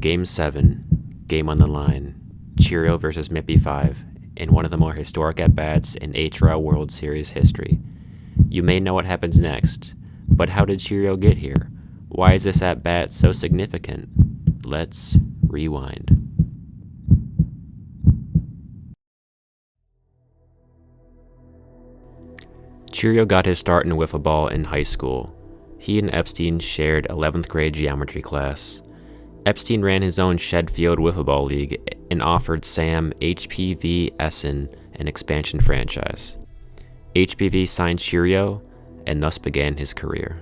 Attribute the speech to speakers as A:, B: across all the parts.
A: Game 7, game on the line, Cheerio versus Mippy 5, in one of the more historic at-bats in HRL World Series history. You may know what happens next, but how did Cheerio get here? Why is this at-bat so significant? Let's rewind. Cheerio got his start in Wiffleball in high school. He and Epstein shared 11th grade geometry class. Epstein ran his own Shedfield Wiffleball League and offered Sam HPV Essen an expansion franchise. HPV signed Cheerio, and thus began his career.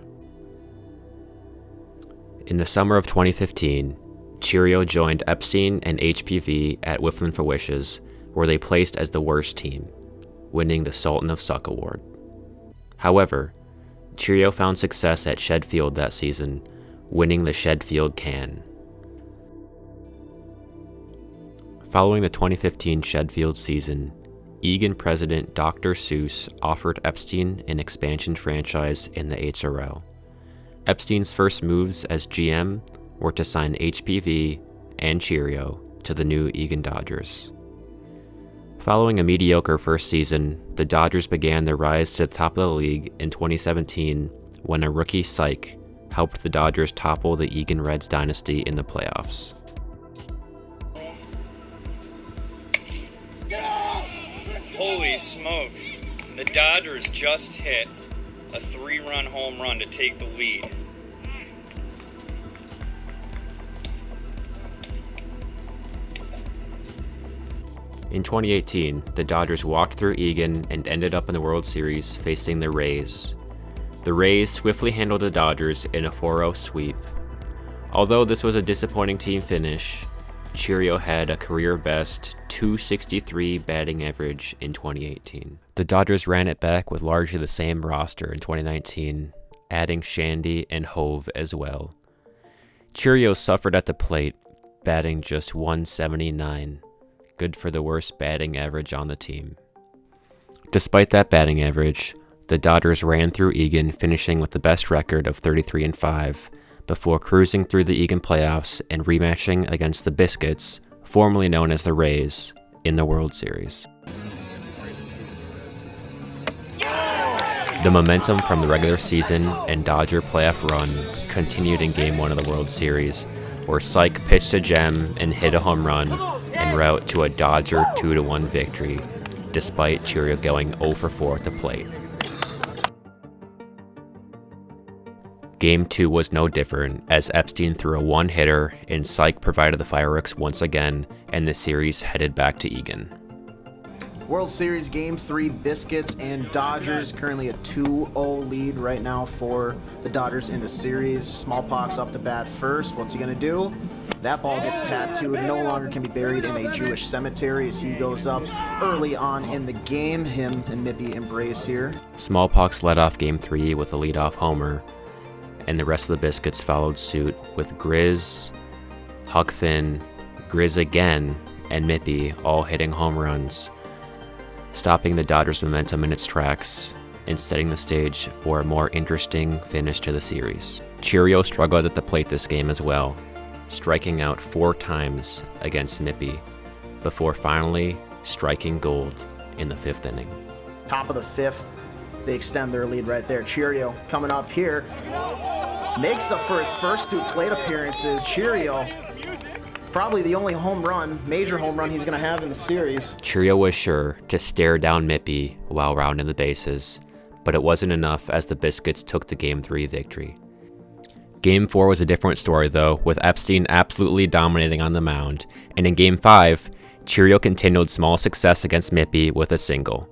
A: In the summer of 2015, Cheerio joined Epstein and HPV at Wifflin for Wishes, where they placed as the worst team, winning the Sultan of Suck award. However, Cheerio found success at Shedfield that season, winning the Shedfield Can. Following the 2015 Shedfield season, Egan president Dr. Seuss offered Epstein an expansion franchise in the HRL. Epstein's first moves as GM were to sign HPV and Cheerio to the new Egan Dodgers. Following a mediocre first season, the Dodgers began their rise to the top of the league in 2017 when a rookie Psych helped the Dodgers topple the Egan Reds dynasty in the playoffs.
B: Holy smokes, the Dodgers just hit a 3-run home run to take the lead.
A: In 2018, the Dodgers walked through Egan and ended up in the World Series facing the Rays. The Rays swiftly handled the Dodgers in a 4-0 sweep. Although this was a disappointing team finish, Cheerio had a career-best .263 batting average in 2018. The Dodgers ran it back with largely the same roster in 2019, adding Shandy and Hove as well. Cheerio suffered at the plate, batting just .179. Good for the worst batting average on the team. Despite that batting average, the Dodgers ran through Egan, finishing with the best record of 33-5, before cruising through the Egan playoffs and rematching against the Biscuits, formerly known as the Rays, in the World Series. The momentum from the regular season and Dodger playoff run continued in Game 1 of the World Series, where Psych pitched a gem and hit a home run en route to a Dodger 2-1 victory, despite Cheerio going 0-for-4 at the plate. Game 2 was no different, as Epstein threw a one-hitter and Psych provided the fireworks once again, and the series headed back to Egan.
C: World Series Game 3, Biscuits and Dodgers, currently a 2-0 lead right now for the Dodgers in the series. Smallpox up to bat first. What's he going to do? That ball gets tattooed, no longer can be buried in a Jewish cemetery as he goes up early on in the game. Him and Mippy embrace here.
A: Smallpox led off Game 3 with a leadoff homer, and the rest of the Biscuits followed suit with Grizz, Huck Finn, Grizz again, and Mippy all hitting home runs, stopping the Dodgers' momentum in its tracks and setting the stage for a more interesting finish to the series. Cheerio struggled at the plate this game as well, striking out 4 times against Mippy, before finally striking gold in the 5th inning.
C: Top of the 5th, they extend their lead right there. Cheerio coming up here, makes up for his first 2 plate appearances. Cheerio, probably the only major home run he's going to have in the series.
A: Cheerio was sure to stare down Mippy while rounding the bases, but it wasn't enough as the Biscuits took the Game 3 victory. Game 4 was a different story though, with Epstein absolutely dominating on the mound, and in Game 5, Cheerio continued small success against Mippy with a single.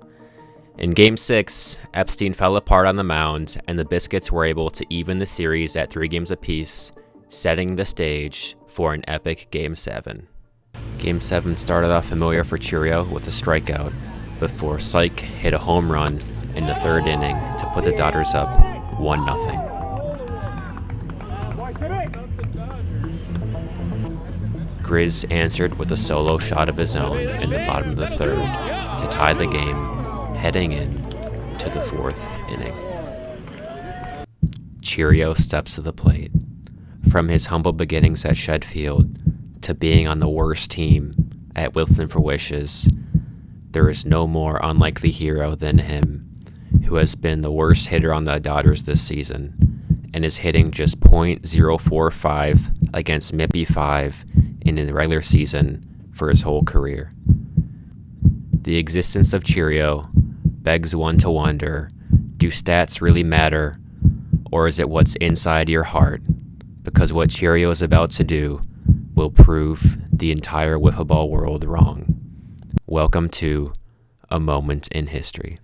A: In Game 6, Epstein fell apart on the mound, and the Biscuits were able to even the series at 3 games apiece, setting the stage for an epic Game 7. Game 7 started off familiar for Cheerio with a strikeout, before Psych hit a home run in the 3rd inning to put the Dodgers up 1-0. Grizz answered with a solo shot of his own in the bottom of the 3rd to tie the game, heading in to the 4th inning. Cheerio steps to the plate. From his humble beginnings at Shedfield, to being on the worst team at Whifflin' for Wishes, there is no more unlikely hero than him, who has been the worst hitter on the Dodgers this season and is hitting just .045 against Mippy 5 in the regular season for his whole career. The existence of Cheerio begs one to wonder, do stats really matter, or is it what's inside your heart? Because what Cheerio is about to do will prove the entire Wiffleball world wrong. Welcome to A Moment in History.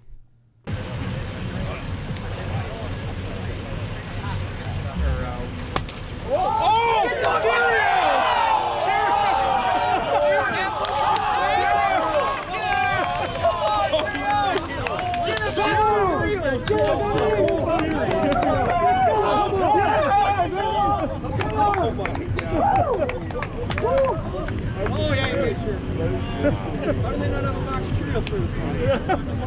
D: Oh, yeah, you made sure. How do they not have a box of Cheerios for this one?